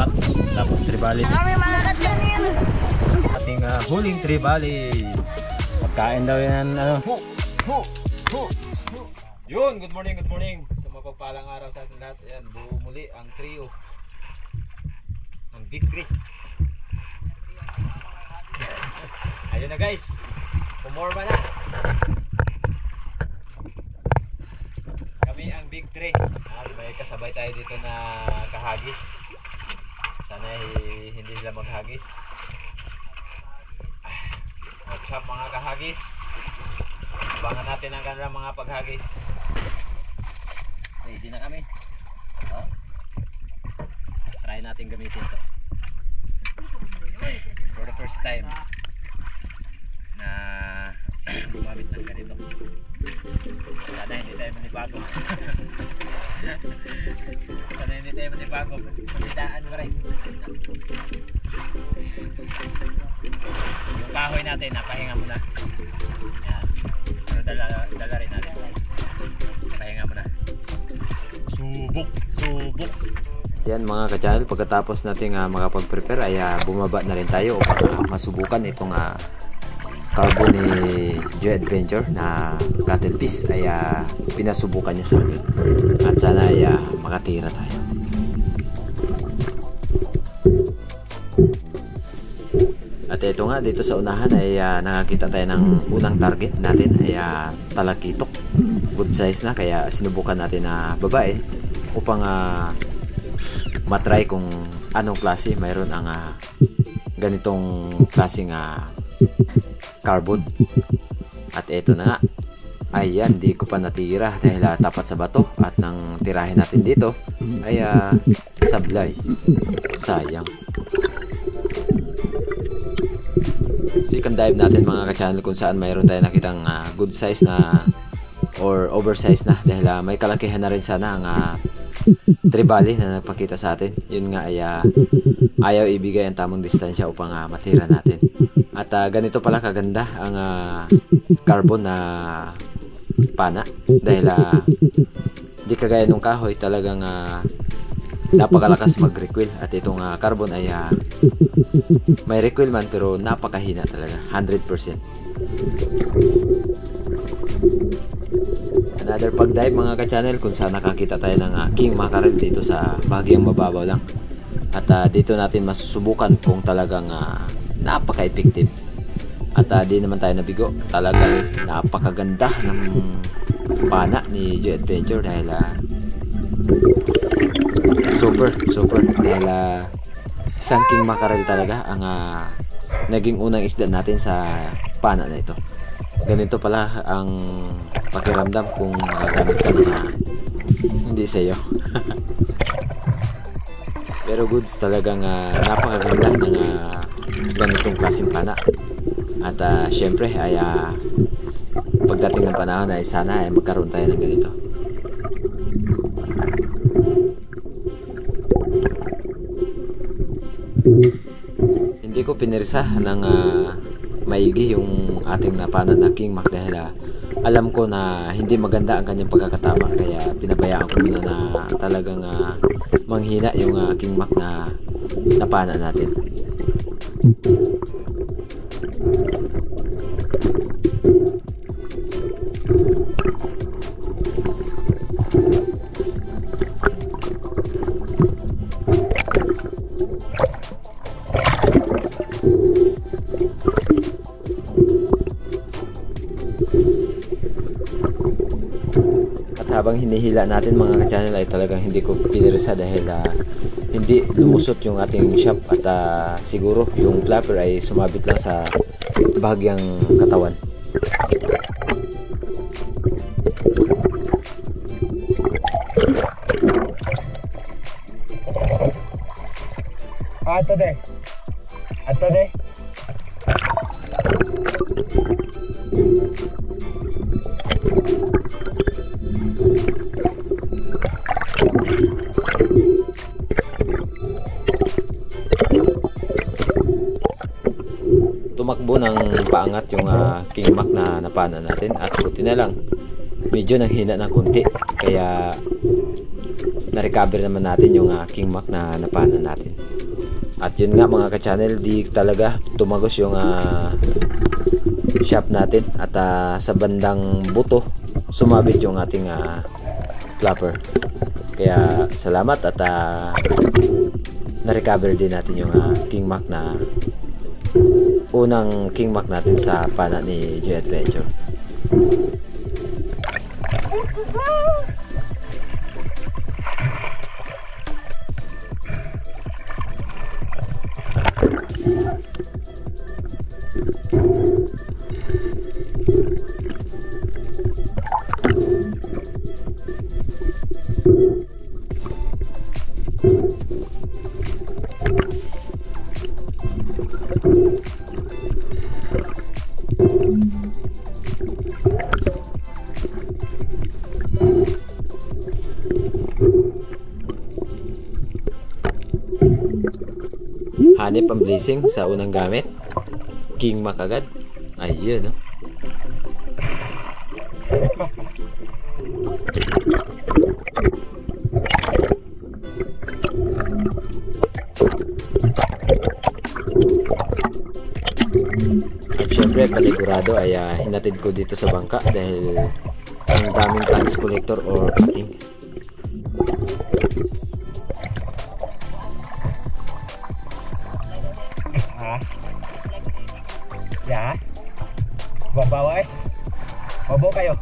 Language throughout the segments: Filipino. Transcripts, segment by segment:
spot. Tapos tribali. Ating huling tribali. Pagkain daw yan. Yun, good morning, good morning. Sa mapagpalang araw sa ating lahat. Ayan, buo muli ang trio ng Big 3. Ayun na guys, pumorma na. Kami ang Big 3. May kasabay tayo dito na kahagis. Sana hindi sila maghagis. What's up mga kahagis? Abangan natin ang kanilang mga paghagis. Ready na kami. Try natin gamitin to for the first time na gumamit ng ganito. Sana hindi tayo manibago. Sana hindi tayo manibago. Palitaan mo rin. Yung kahoy natin, napahinga muna. Yan. Pero dala rin natin. Napahinga muna. Subok. Yan mga ka-channel, pagkatapos natin makapag-prepare ay bumaba na rin tayo upang masubukan itong carbon ni Joe Adventure na cattle piece ay pinasubukan niya sa amin at sana ay makatira tayo. At ito nga, dito sa unahan ay nakakita tayo ng unang target natin ay talakitok, good size na, kaya sinubukan natin na babae upang matry kung anong klase mayroon ang ganitong klaseng carbon. At eto na nga, ayan, di ko pa natira dahil tapat sa bato, at nang tirahin natin dito ay sablay, sayang. Second dive natin mga ka-channel kung saan mayroon tayo nakitang good size na or oversize na, dahil may kalakihan na rin sana ang tribali na nagpakita sa atin. Yun nga ay ayaw ibigay ang tamang distansya upang matira natin. At ganito pala kaganda ang carbon na pana, dahil di kagaya nung kahoy, talagang napakalakas mag-recoil. At itong carbon ay may recoil man pero napakahina talaga, 100%. Another pag-dive mga ka-channel kung saan nakakita tayo ng king mackerel dito sa bahagyang mababaw lang. At dito natin masusubukan kung talagang napaka-effective. At di naman tayo nabigo. Talagang napakaganda ng pana ni Joe Adventure, dahil super dahil isang king mackerel talaga ang naging unang isda natin sa pana na ito. Ganito pala ang pakiramdam kung makagamit ka na hindi sa'yo. Pero goods, talagang napakaganda ng ganitong klaseng pana. At syempre ay pagdating ng panahon ay sana ay magkaroon tayo ng ganito. Hindi ko pinirsa ng maigi yung ating napana na king mac, dahil alam ko na hindi maganda ang kanyang pagkakatama, kaya pinabayaan ko muna na talagang manghina yung king mac na napana natin. Habang hinihila natin mga ka-channel ay talagang hindi ko pinirsa, dahil hindi lumusot yung ating shop, at siguro yung flapper ay sumabit lang sa bahagyang katawan. Ato de. Tumakbo ng paangat yung king mac na napana natin, at buti na lang medyo nanghina ng konti, kaya na-recover naman natin yung king mac na napana natin. At yun nga mga ka-channel, di talaga tumagos yung shop natin. At sa bandang buto, sumabit yung ating flapper. Kaya salamat at na-recover din natin yung King Mac na unang King Mac natin sa pana ni Joy Adventure. Hanip ang blessing sa unang gamit. King Mac agad. Ayun, no? At syempre, panigurado ay hinatid ko dito sa bangka dahil ang daming tax collector or pating. Ya, bawa bawa kayo.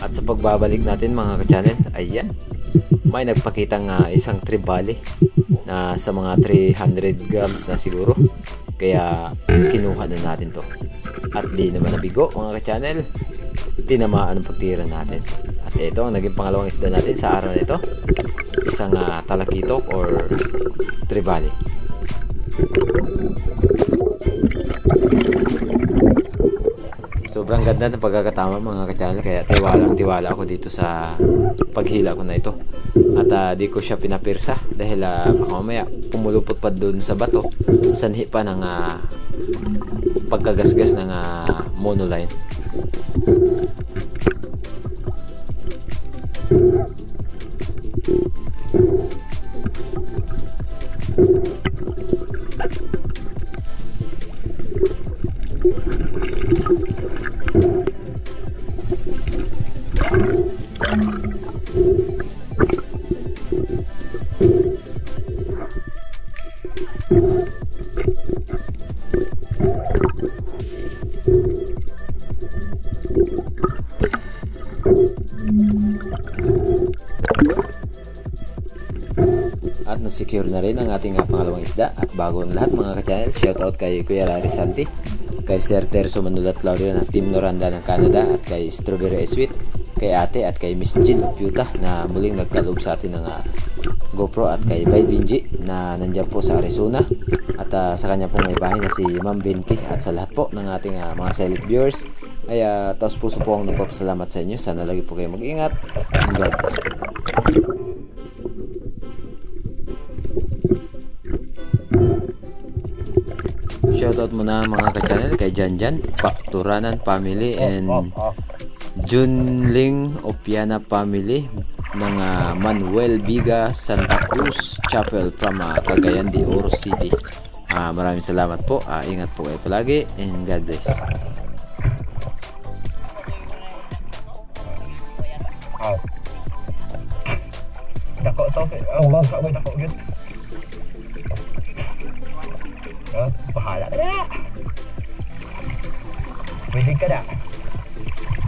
At sa pagbabalik natin mga ka-channel, ayan, may nagpakitang isang tribali na sa mga 300 grams na siguro. Kaya kinuha na natin to. At di naman nabigo mga ka-channel, tinamaan ang pagtira natin. At ito ang naging pangalawang isda natin sa araw na ito. Isang talakitok or tribali. Sobrang ganda ng pagkakatama mga ka-channel, kaya tiwala ako dito sa paghila ko na ito. At di ko siya pinapirsa dahil baka mamaya pumulupot pa doon sa bato, sanhi pa ng pagkagasgas ng monoline. At na-secure na rin ang ating pangalawang isda. At bago ang lahat mga ka-channel, shoutout kay Kuya Larry Santi, kay Sir Terso Manulat Claudio ng Team Noranda ng Canada, at kay Strawberry Sweet, kay Ate at kay Miss Jean Puta na muling nagkaloob sa atin ng GoPro, at kay Bay Binji na nandiyan po sa Arizona, at sa kanya po may bahay na si Ma'am Benki, at sa lahat po ng ating mga silent viewers ay taos puso po ang nagpapasalamat sa inyo. Sana lagi po kayo mag-ingat. God bless. Shoutout muna mga ka-channel kay Janjan, Turanan family, and Junling Opiana family ng Manuel Biga Santa Cruz Chapel from Cagayan de Oro City. Maraming salamat po. Ingat po kayo palagi, and God bless. Dako to. Allah sa way dako gyud. Bahala ka na. Pwede ka na.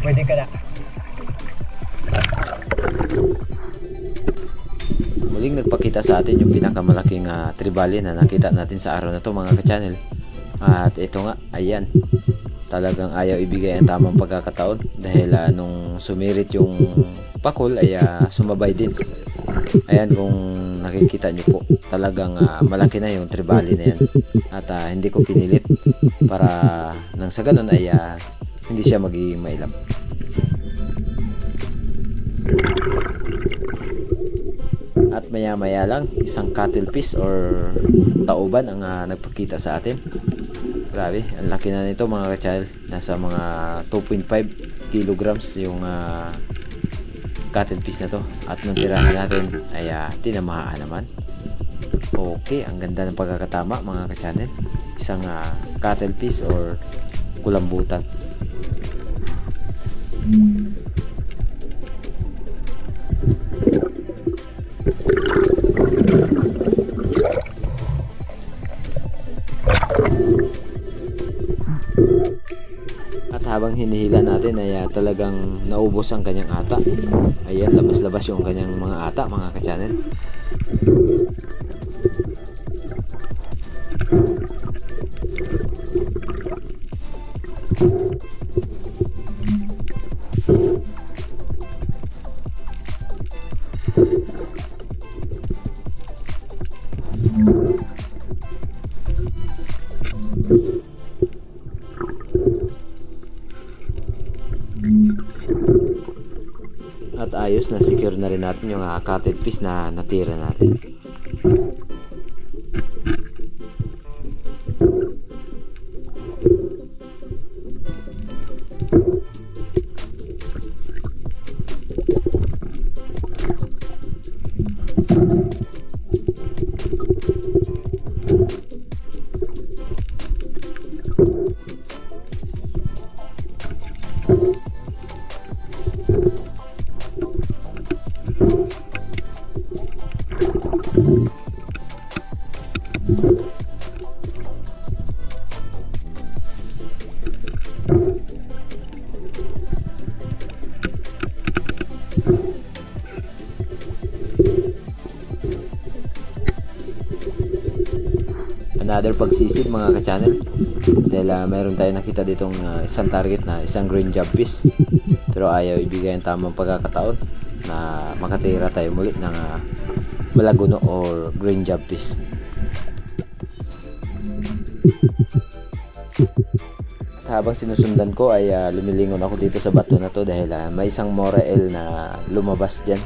Pwede ka na. Muling nagpakita sa atin yung pinakamalaking tribali na nakita natin sa araw na to mga ka-channel. At ito nga, ayan, talagang ayaw ibigay ang tamang pagkakataon dahil nung sumirit yung pakol ay sumabay din. Ayan, kung nakikita nyo po, talagang malaki na yung tribali na yan. At hindi ko pinilit para nang sa ganun ay hindi siya magiging mailap. At maya maya lang isang cuttlefish or tauban ang nagpakita sa atin. Grabe, ang laki na nito mga ka-channel. Nasa mga 2.5 kilograms yung cuttlefish na to. At nung tirahan natin ay tinamaan naman. Okay, ang ganda ng pagkakatama mga ka-channel. Isang cuttlefish or kulambutan. At habang hinihila natin ay talagang naubos ang kanyang ata. Ayan, labas-labas yung kanyang mga ata mga ka-channel. At ayos na secure na rin natin yung cuttlefish na natira natin. Another pagsisid mga ka-channel, dahil mayroon tayo nakita ditong isang target na isang green jobfish, pero ayaw ibigay ang tamang pagkakataon na makatira tayo muli ng malaguno or green jobfish. Habang sinusundan ko ay lumilingon ako dito sa bato na to dahil may isang morael na lumabas dyan.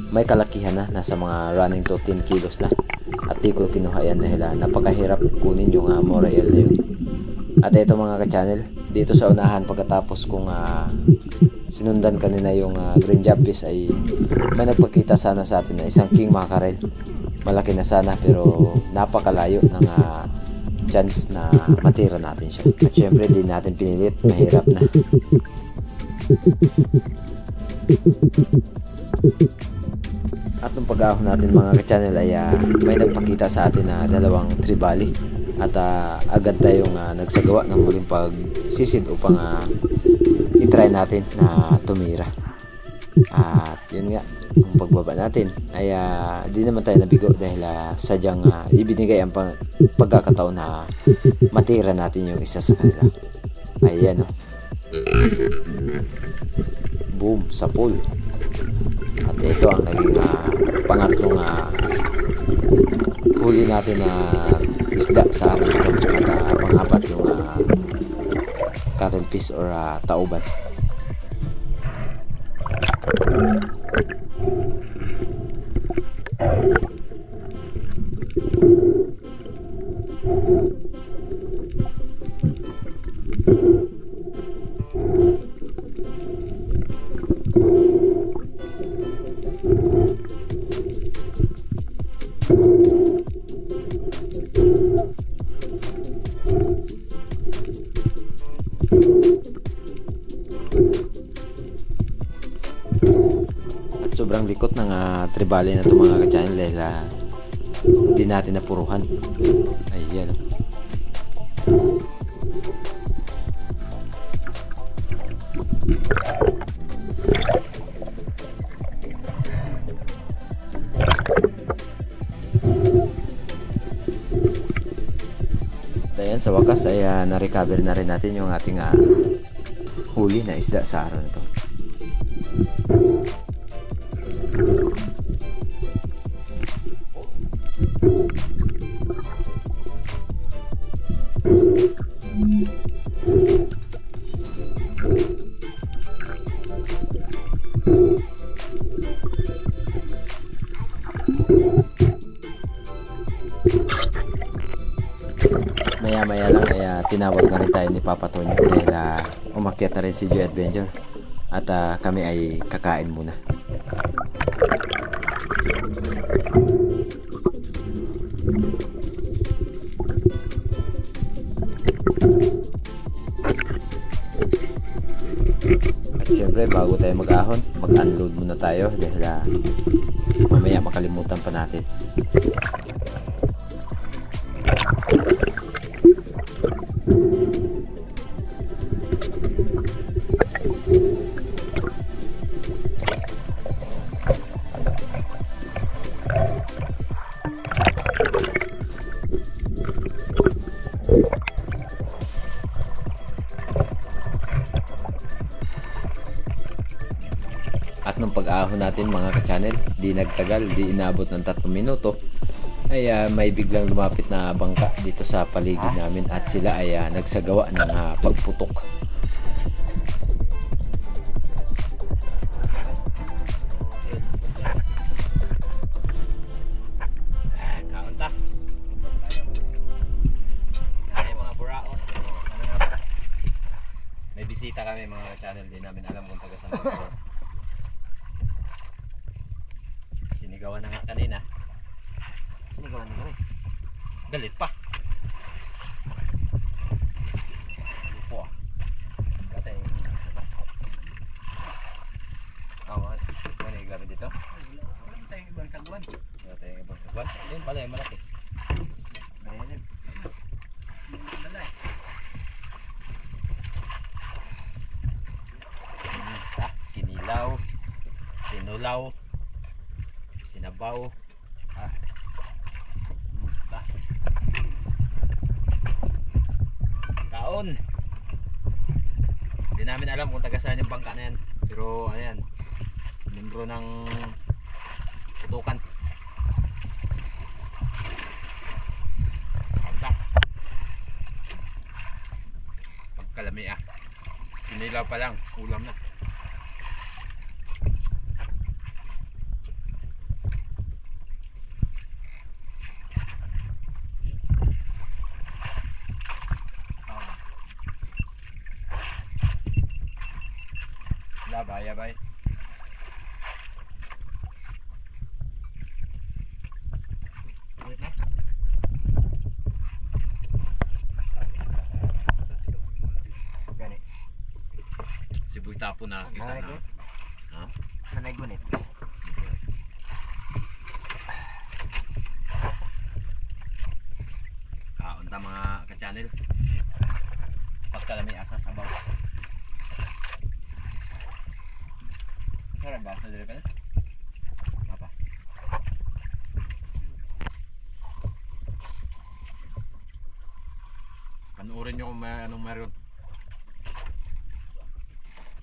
May kalakihan na, nasa mga running to 10 kilos na. At di ko kinuha yan dahil napakahirap kunin yung morael na yun. At ito mga ka-channel, dito sa unahan pagkatapos kong sinundan kanina yung green jobfish ay may nagpakita sana sa atin na isang king mackerel. Malaki na sana pero napakalayo ng chance na matira natin siya. At syempre di natin pinilit, mahirap na. At nung pag-ahon natin mga ka-channel ay may nagpakita sa atin na dalawang tribali. At agad tayong nagsagawa ng muling pagsisid upang itry natin na tumira. At yun nga, ang pagbaba natin ay di naman tayo nabigo dahil sadyang ibinigay ang pagkakataon na matira natin yung isa sa kanila. Ayan o. Boom, sa pool. At ito ang naging pangatlong huli natin na isda sa atin ito. At pangapat yung cuttlefish or tauban. Sobrang likot ng tribali na ito mga ka-channel dahil hindi natin napuruhan. Ayan. Ayan, sa wakas ay na-recover na rin natin yung ating huli na isda sa araw na ito. Maya-maya lang ay tinawag na rin tayo ni Papa Tonyo dahil umakyat na rin si Joy Adventure at kami ay kakain muna. At syempre bago tayo mag-ahon, mag-unload muna tayo dahil mamaya makalimutan pa natin. At nung pag-ahon natin mga ka-channel, di nagtagal, di inabot ng 3 minuto, ay may biglang lumapit na bangka dito sa paligid namin at sila ay nagsagawa ng pagputok. Kaunta. Ay mga burao. May bisita kami mga ka-channel, di namin alam kung taga saan ito. Sinigawan na nga kanina. Sinigawan na rin. Galit pa. Lupo ah. Katay yung diba? Mga ano yung gamit dito? Wala tayong ibang sagwan. Wala tayong ibang sagwan. Ayun pala yung malaki. Ayan. Sinilaw. Sinulaw. Sinabaw. Kaon. Hindi namin alam kung taga saan yung bangka na yan. Pero ayan, membro ng putukan. Kanta. Pagkalami ah. Sinilaw pa lang, ulam na. Yabay. Ulit na. Gani. Sibuy tapo na kita na. Ha? Nanay gunit. Kaunta mga ka-channel. Pagkalami asa sabaw. Sarap ba? Sa dito ka na? Apa? Panuorin nyo kung may anong meron.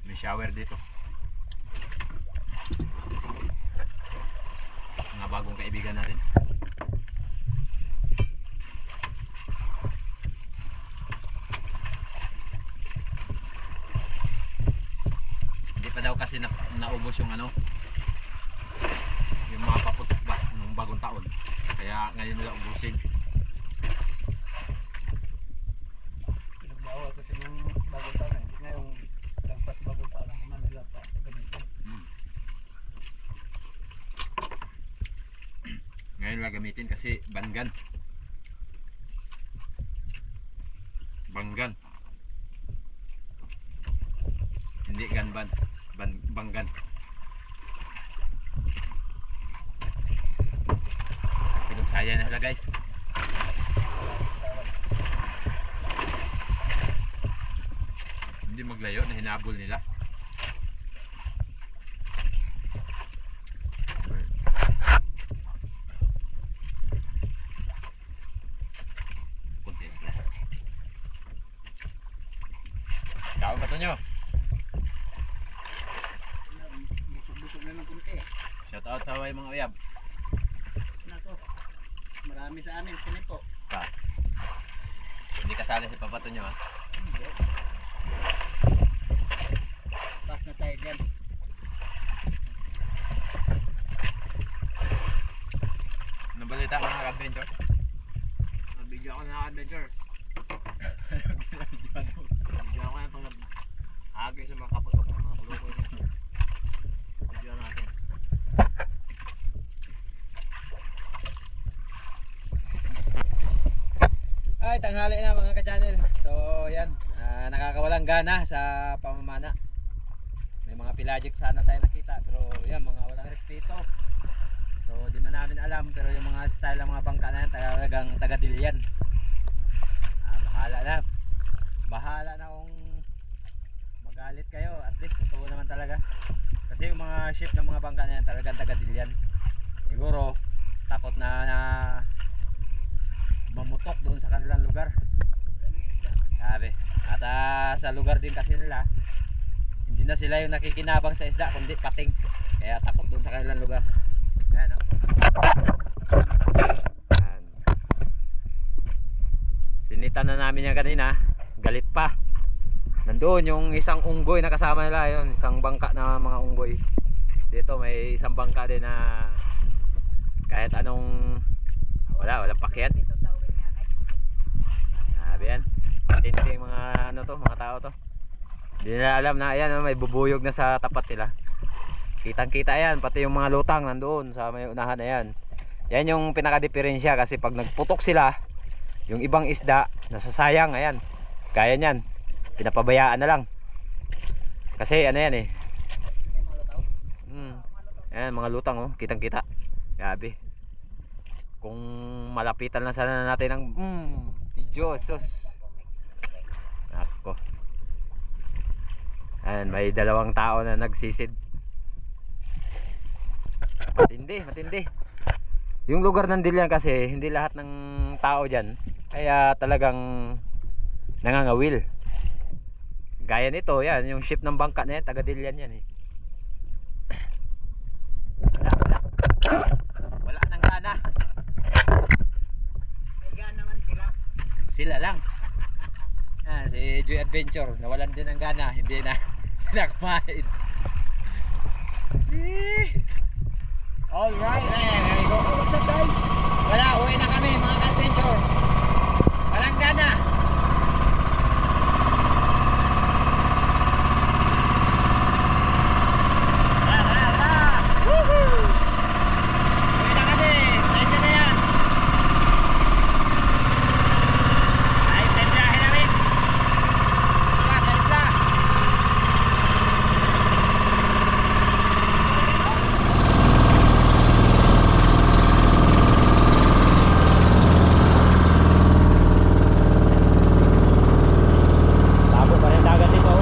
May shower dito. Mga bagong kaibigan natin. Daw kasi naubos yung ano, yung mga paputok ba nung bagong taon, kaya ngayon nila ubusin. Pinagbawa kasi nung bagong taon eh. Ngayong lagpas bagong taon ang Manila pa. Ganito. Ngayon lang gamitin kasi banggan. Hindi ganban. Banggan. Pinagsaya na sila guys. Hindi maglayo na hinabol nila. Content na. Kau ba ito nyo? Busog na ng kunti. Shout out sa mga uyab. Nako. Marami sa amin. Kani po. Hindi kasali si Papa Tonyo ha. Pass na tayo dyan. balita mga adventure. Nabigyan ko na adventure. Bigyan ko na itong agay sa mga kaputok ng mga kulukoy niya. Bigyan natin. Ay, tanghali na mga ka-channel. So yan, nakakawalang gana sa pamamana. May mga pelagic sana tayo nakita, pero yan, mga walang respeto. So di man namin alam, pero yung mga style ng mga bangka na yan talagang taga-Dilian. Bahala na kung magalit kayo. At least totoo naman talaga, kasi yung mga ship ng mga bangka na yan talagang taga-Dilian. Siguro takot na mamutok doon sa kanilang lugar, sabi. At sa lugar din kasi nila, hindi na sila yung nakikinabang sa isda, kundi pating. Kaya takot doon sa kanilang lugar. Ayan, no? Ayan. Sinitan na namin yan kanina. Galit pa. Nandoon yung isang unggoy na kasama nila, yun, isang bangka na mga unggoy. Dito may isang bangka din na kahit anong walang pakyan. Sabi yan, matinding mga mga tao to. Hindi nila alam na ayan, may bubuyog na sa tapat nila. Kitang kita yan, pati yung mga lutang nandoon sa may unahan na yan. Yan yung pinaka-diferensya, kasi pag nagputok sila, yung ibang isda nasasayang. Ayan, kaya nyan, pinapabayaan na lang. Kasi ano yan eh, ayan mga lutang, oh, kitang kita. Grabe. Kung malapitan lang sana natin ng Diyosos. Ako. Ayan, may dalawang tao na nagsisid. Matindi. Yung lugar ng Dilian kasi, hindi lahat ng tao dyan, kaya talagang nangangawil. Gaya nito, yan, yung ship ng bangka na yan, taga Dilian yan eh. Wala nang gana. May gana man Sila lang. Si Joy Adventure, nawalan din ng gana, hindi na sila kumain. Alright, what's up guys? Wala, uwi na kami mga adventure. Walang gana. Woohoo! Uwi na kami, sensya na yan. Ay, tendahin namin. Sa isla. Tabo pa rin dagat dito.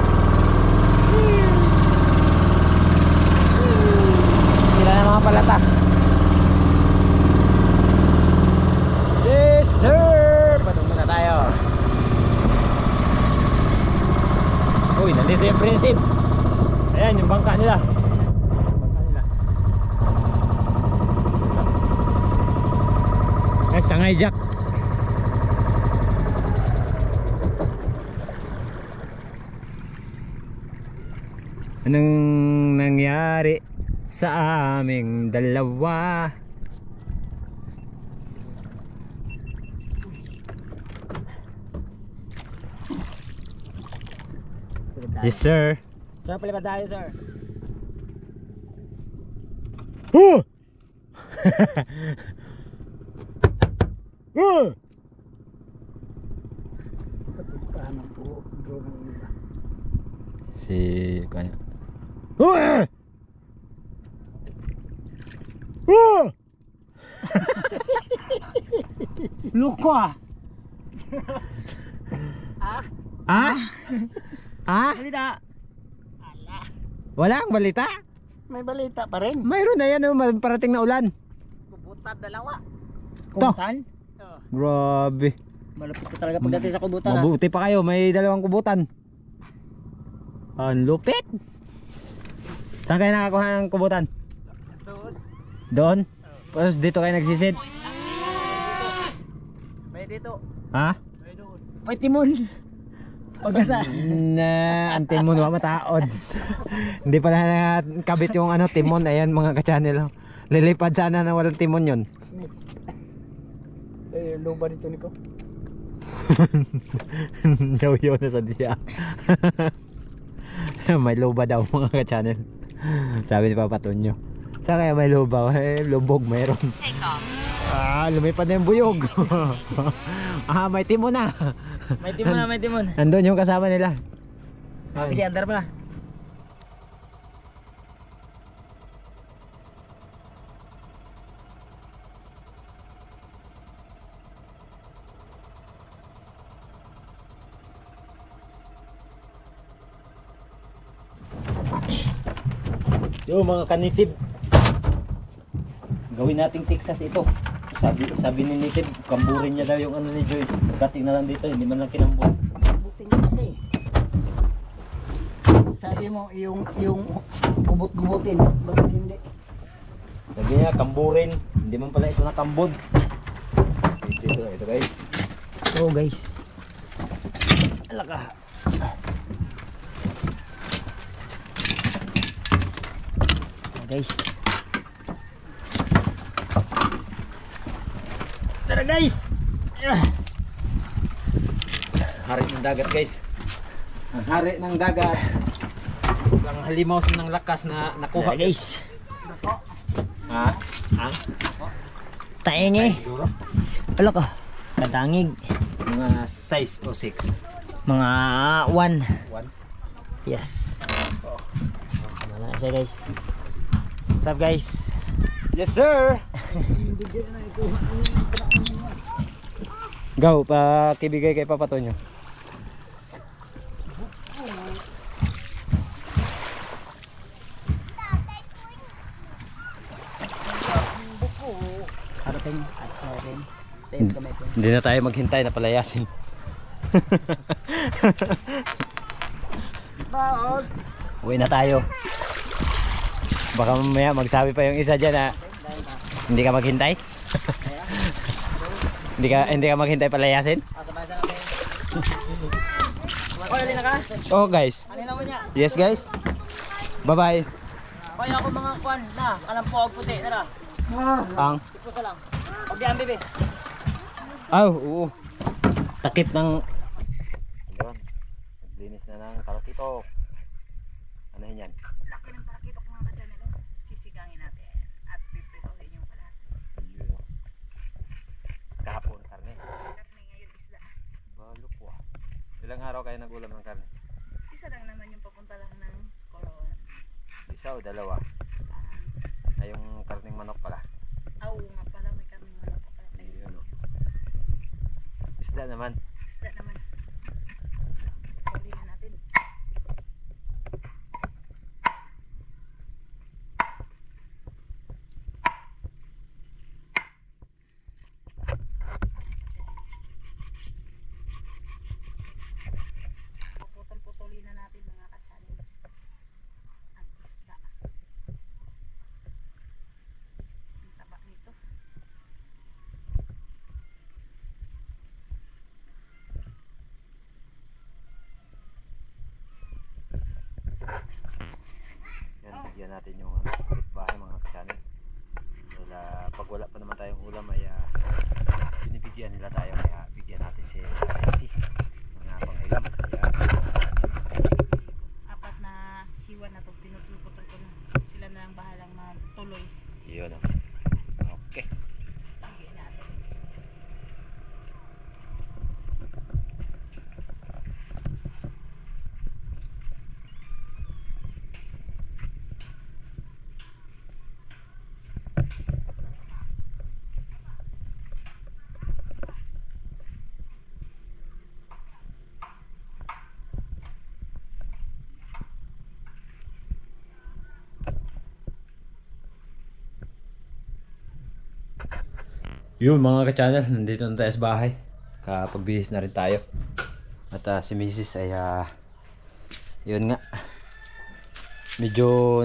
Sila na mga palata. Yes sir! Patong muna tayo. Uy, nandito yung prinsip. Ayan yung bangka nila. Guys, tangay jack. Anong nangyari sa aming dalawa? Yes sir. Sir, palipad tayo sir. Patugpahan po bro ng iba. Si kanya. Luko ah. Balita. Walang balita? May balita pa rin. Mayroon na yan, parating na ulan. Kubutan dalawa. To. Kubutan? Grabe. Malupit ka talaga pagdating sa kubutan. Mabuti pa kayo, may dalawang kubutan. Ang lupit. Saan kayo nakakuha ng kubutan? Doon? Tapos dito kayo nagsisid? May dito. Ha? May doon. May timon. Pagkasa. Ang timon wa mataod. Hindi pala nakabit yung timon. Ayan mga ka-channel. Lilipad sana na walang timon yun. luba dito niko. Daw yun na sa diya. May loba daw mga ka-channel. Sabi ni Papa Tonyo. Saan kaya may loba? Lubog mayroon. Take off. Lumipad na yung buyog. May timon na. May timon. Nandun yung kasama nila. Sige, andar pa na. Yo mga kanitib, gawin nating Texas ito. Sabi ni Nitib, kamburin niya daw yung ano ni Joy. Kating na lang dito, hindi man lang kinambur. Butin niya kasi. Sabi mo yung gubot-gubutin, bakit hindi? Sabi niya, kamburin. Hindi man pala ito nakambod. Ito guys. Oh guys. Alaka. Guys. Tara guys. Hari ng dagat guys. Ang hari ng dagat. Ang halimaw ng lakas na nakuha. Tara guys. Ha? Taenge. Alaka. Kadangig. Mga size o 6. Mga 1. 1. Yes. Ano na siya guys. What's up guys? Yes sir. Go, pakibigay kay Papa Tonyo. Harating at harating. Hindi na tayo maghintay na palayasin. Uwi na tayo. Baka mamaya magsabi pa yung isa dyan na hindi ka maghintay. Hindi ka maghintay palayasin. Oh guys. Yes guys. Bye bye. Kaya ako mga kwan na, alam po og puti, tara. Ang Ipusa lang. Og diyan bebe. oo. Takip ng Ayun. Naglinis na ng kalakitok. Ano yan? Laki ng parakitok mga ka-channel. Sisigangin natin at pipritohin yung pala. Ayun. Kahapon karne. Karne ngayon isda. Balo po. Ilang araw kayo nagulam ng karne? Isa lang naman yung papunta lang ng Coron. Isa o dalawa? Ay yung karning manok pala. Oo nga pala, may kaming manok pa pala tayo. Ayun o. Isda naman. Isda naman. Huli na natin. Puputol-putulin na natin mga ka-channel. Ang isda. Ang taba nito. Yan, bigyan natin yung bahay mga ka-channel. Dahil pag wala pa naman tayong ulam ay binibigyan nila tayo. Kaya bigyan natin si Nancy. Mga panghilam. Kaya Apat na hiwa na to, pinutulputol ko na. Sila na lang bahalang matuloy. yun o. Okay. Bigyan natin. Yun mga ka-channel, nandito na tayo sa bahay. Kapagbihis na rin tayo. At si Mrs. ay yun nga. Medyo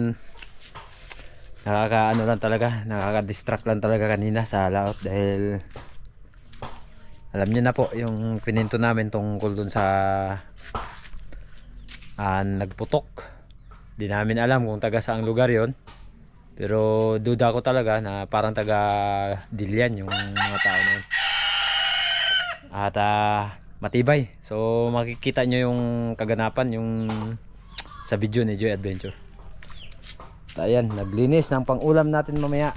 nakakaano lang talaga, nakaka-distract lang talaga kanina sa laot dahil alam niyo na po yung pininto namin tungkol dun sa nagputok. Di namin alam kung taga saang lugar yon. Pero duda ko talaga na parang taga Dilian yung mga tao na yun. at matibay. So makikita nyo yung kaganapan yung sa video ni Joy Adventure. So, ayan, naglinis ng pang-ulam natin mamaya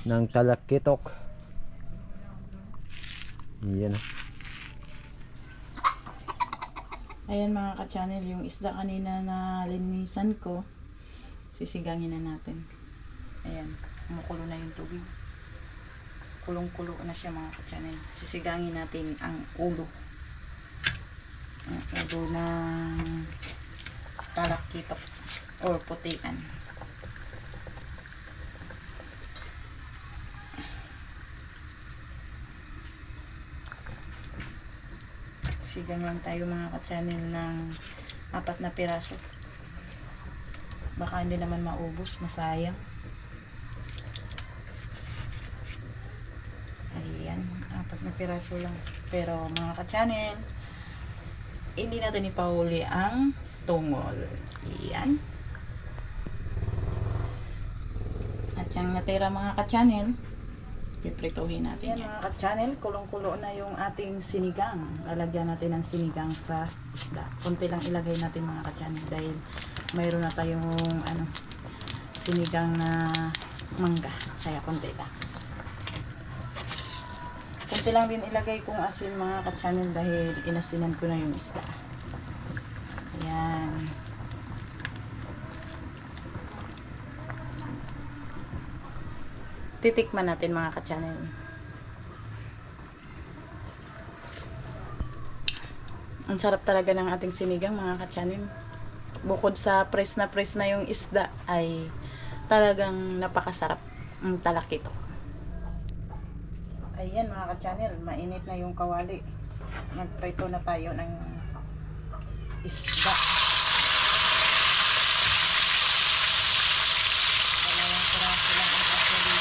ng talakitok. Ayan. Ayan mga ka-channel, yung isda kanina na linisan ko, sisigangin na natin. Ayan, kumukulo na yung tubig. Kulong-kulo na siya mga ka-channel. Sisigangin natin ang ulo. Ang ulo ng talakitok or putian. Sigang lang tayo mga ka-channel ng 4 na piraso. Baka hindi naman maubos, masayang. Ayan, 4 na piraso lang. Pero mga ka-channel, hindi natin ipahuli ang tungol. Ayan. At yung natira mga ka-channel, piprituhin natin yan. Mga ka-channel, kulong-kulo na yung ating sinigang. Lalagyan natin ng sinigang sa isda. Kunti lang ilagay natin mga ka-channel dahil mayroon na tayong sinigang na mangga. Kaya kunti lang. Kunti lang din ilagay kong asin mga ka-channel dahil inasinan ko na yung isda. Ayan. Titikman natin mga ka-channel. Ang sarap talaga ng ating sinigang mga ka-channel. Bukod sa press na yung isda ay talagang napakasarap ang talakitok. Ayan mga ka-channel, mainit na yung kawali. Nagprito na tayo ng isda. Dalawang piraso lang ang asin.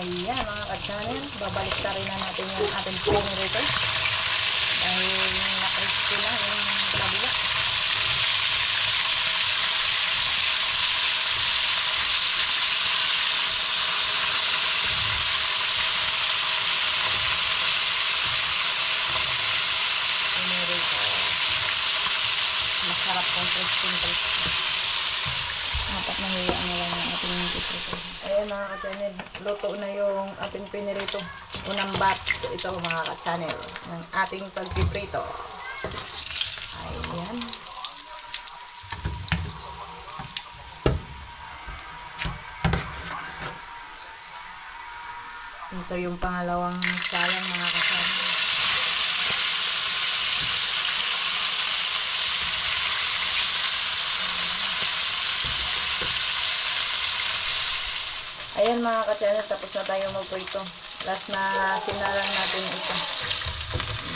Ayan mga ka-channel, babalik na rin na natin yung ating pinirito dahil na-crispy na yung kabila. Pinirito. Masarap kung crispy. 4 na hiya na lang yung ating pinirito. Ayan mga ka-channel, luto na yung ating pinirito. Unang batch ito mga ka-channel ng ating pagpiprito. Ayan. Ito yung pangalawang sayang mga ka-channel. Ayan mga ka-channel, tapos na tayo magprito. Last na sinalang natin ito.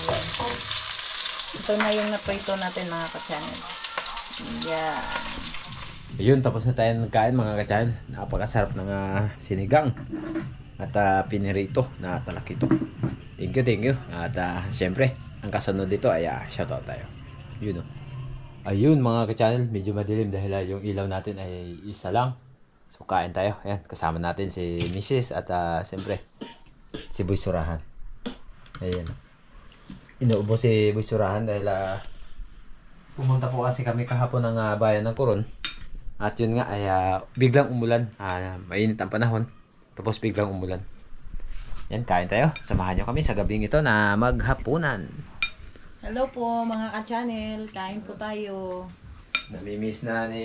Ayan. Ito na yung naprito natin mga ka-channel. Ayan. Ayun, tapos na tayo nagkain mga ka-channel. Napakasarap ng sinigang at pinirito na talakitok. Thank you. At syempre, ang kasunod dito ay shoutout tayo. Yun o. Ayun mga ka-channel, medyo madilim dahil yung ilaw natin ay isa lang. So kain tayo. Ayan, kasama natin si Mrs. at siyempre si Boy Surahan. Ayan. Inuubo si Boy Surahan dahil pumunta po kasi kami kahapon ng bayan ng Coron. At yun nga ay biglang umulan. Mainit ang panahon. Tapos biglang umulan. Yan, kain tayo. Samahan nyo kami sa gabing ito na maghapunan. Hello po mga ka-channel. Kain po tayo. Namimiss na ni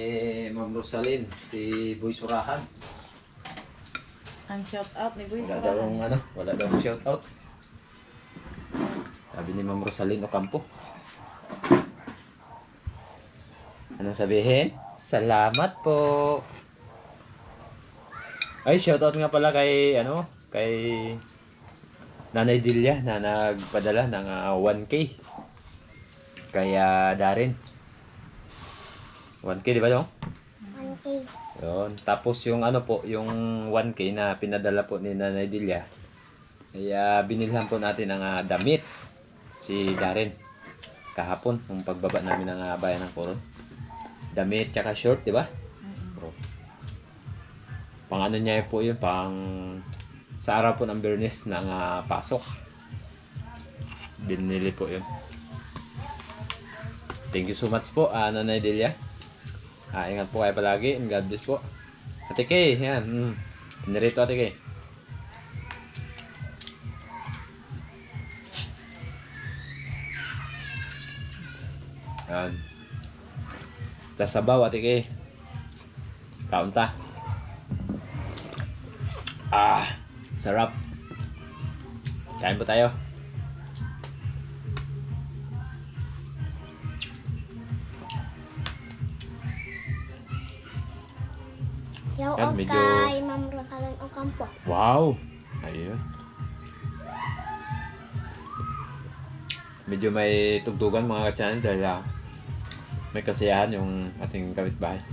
Ma'am Rosalyn si Boy Surahan. Ang shout out ni Boy Wala daw Surahan. wala daw shout out. Sabi ni Ma'am Rosalyn Ocampo. Anong sabihin? Salamat po. Ay, shout out nga pala kay kay Nanay Dilia na nagpadala ng 1K. Kaya Darin. 1K, di ba dong? 1K. Yun. Tapos yung yung 1K na pinadala po ni Nanay Dilia, ay binilhan po natin ng damit si Darin kahapon nung pagbaba namin ng bayan ng Coron. Damit tsaka short, di ba? Pang ano niya po yun, pang sa araw po ng Biyernes ng pasok. Binili po yun. Thank you so much po, Nanay Delia. Ingat po kayo palagi and God bless po. Ate Kay, yan. Pinirito Ate Kay. Yan. Tas sabaw Ate Kay. Kaunta. Sarap. Kain po tayo. Yaw Yan, okay, medyo- Ma'am Rakalan o Kampo. Wow! Ayun. Medyo may tugtugan mga ka-channel dahil may kasiyahan yung ating kapitbahay.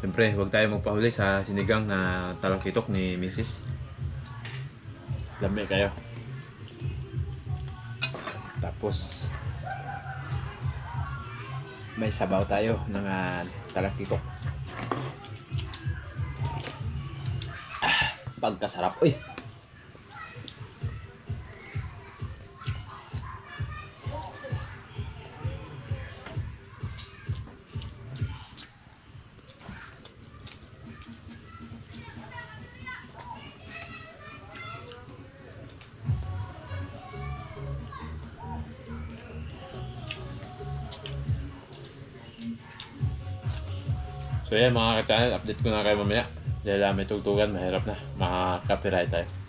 Siyempre, huwag tayo magpahuli sa sinigang na talakitok ni Mrs. Lami kayo. Tapos, may sabaw tayo ng talakitok. Pagkasarap. Uy! So yan mga ka-channel, update ko na kayo mamaya. Dahil may tugtugan, mahirap na. Maka-copyright tayo.